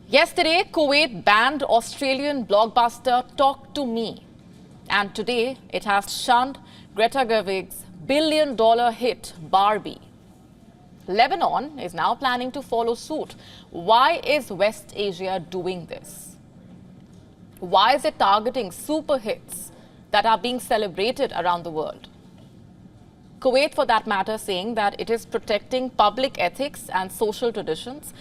Yesterday, Kuwait banned Australian blockbuster Talk to Me. And today, it has shunned Greta Gerwig's billion-dollar hit Barbie. Lebanon is now planning to follow suit. Why is West Asia doing this? Why is it targeting super hits that are being celebrated around the world? Kuwait, for that matter, saying that it is protecting public ethics and social traditions.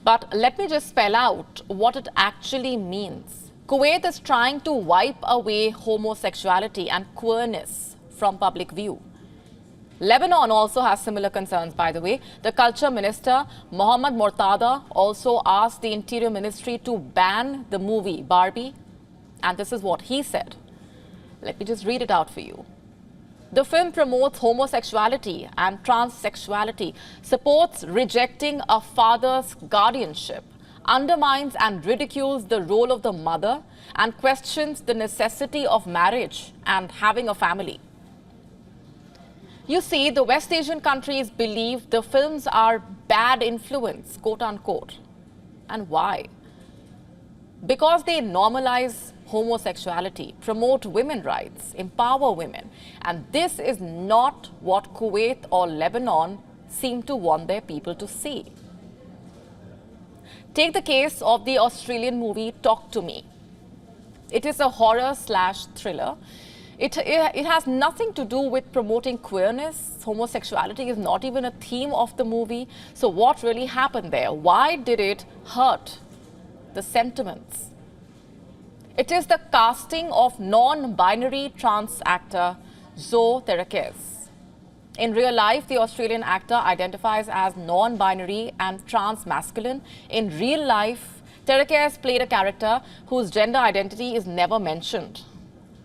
But let me just spell out what it actually means. Kuwait is trying to wipe away homosexuality and queerness from public view. Lebanon also has similar concerns, by the way. The culture minister, Mohammad Mortada, also asked the interior ministry to ban the movie Barbie. And this is what he said. Let me just read it out for you. The film promotes homosexuality and transsexuality, supports rejecting a father's guardianship, undermines and ridicules the role of the mother, and questions the necessity of marriage and having a family. You see, the West Asian countries believe the films are bad influence, quote unquote. And why? Because they normalize homosexuality, promote women's rights, empower women. And this is not what Kuwait or Lebanon seem to want their people to see. Take the case of the Australian movie Talk to Me. It is a horror/thriller. It has nothing to do with promoting queerness. Homosexuality is not even a theme of the movie. So what really happened there? Why did it hurt the sentiments? It is the casting of non-binary trans actor Zoe Terakes. In real life, the Australian actor identifies as non-binary and trans-masculine. In real life, Terakes played a character whose gender identity is never mentioned.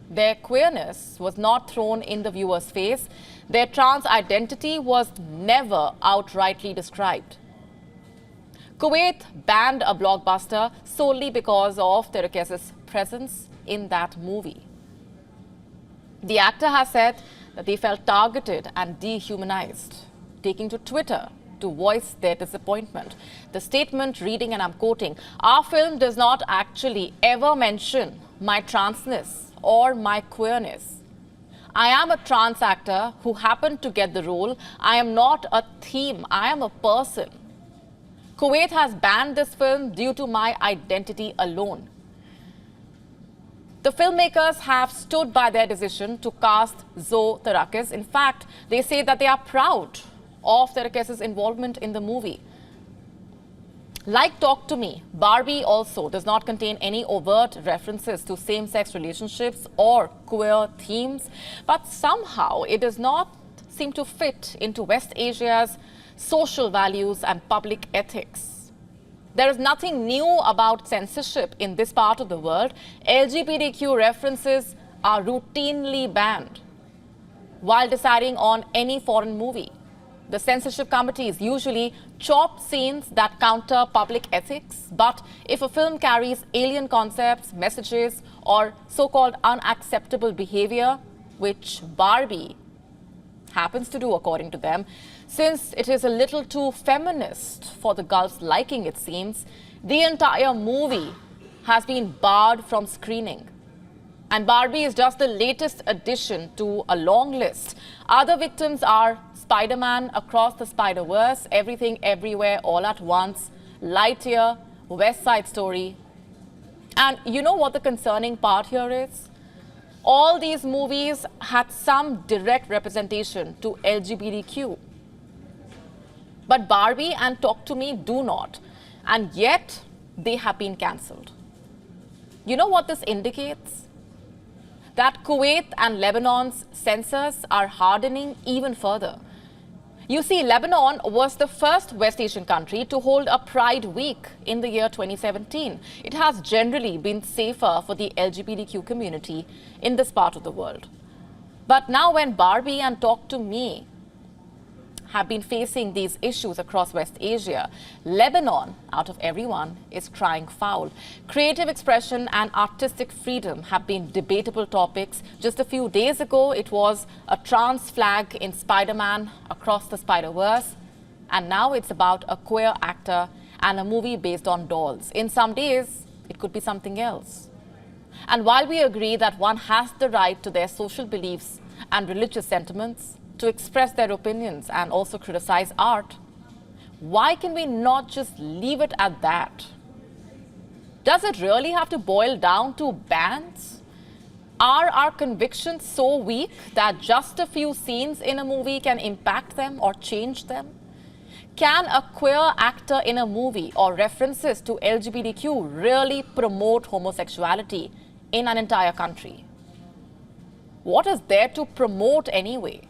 Their queerness was not thrown in the viewer's face. Their trans identity was never outrightly described. Kuwait banned a blockbuster solely because of Terakes' presence in that movie. The actor has said that they felt targeted and dehumanized, taking to Twitter to voice their disappointment. The statement reading, and I'm quoting, "Our film does not actually ever mention my transness or my queerness. I am a trans actor who happened to get the role. I am not a theme. I am a person. Kuwait has banned this film due to my identity alone." The filmmakers have stood by their decision to cast Zoe Terakes. In fact, they say that they are proud of Terakes' involvement in the movie. Like Talk to Me, Barbie also does not contain any overt references to same-sex relationships or queer themes, but somehow it does not seem to fit into West Asia's social values and public ethics. There is nothing new about censorship in this part of the world. LGBTQ references are routinely banned while deciding on any foreign movie. The censorship committees usually chop scenes that counter public ethics, but if a film carries alien concepts, messages, or so-called unacceptable behavior, which Barbie happens to do according to them, since it is a little too feminist for the Gulf's liking, it seems, the entire movie has been barred from screening. And Barbie is just the latest addition to a long list. Other victims are Spider-Man, Across the Spider-Verse, Everything Everywhere All at Once, Lightyear, West Side Story. And you know what the concerning part here is? All these movies had some direct representation to LGBTQ. But Barbie and Talk to Me do not. And yet, they have been cancelled. You know what this indicates? That Kuwait and Lebanon's censors are hardening even further. You see, Lebanon was the first West Asian country to hold a Pride Week in the year 2017. It has generally been safer for the LGBTQ community in this part of the world. But now when Barbie and Talk to Me have been facing these issues across West Asia, Lebanon, out of everyone, is crying foul. Creative expression and artistic freedom have been debatable topics. Just a few days ago, it was a trans flag in Spider-Man, Across the Spider-Verse, and now it's about a queer actor and a movie based on dolls. In some days, it could be something else. And while we agree that one has the right to their social beliefs and religious sentiments, to express their opinions and also criticize art, why can we not just leave it at that? Does it really have to boil down to bans? Are our convictions so weak that just a few scenes in a movie can impact them or change them? Can a queer actor in a movie or references to LGBTQ really promote homosexuality in an entire country? What is there to promote anyway?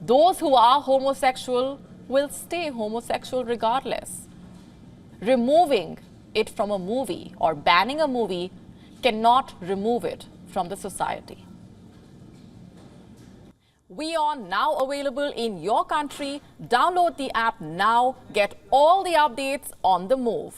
Those who are homosexual will stay homosexual regardless. Removing it from a movie or banning a movie cannot remove it from the society. WION now available in your country. Download the app now. Get all the updates on the move.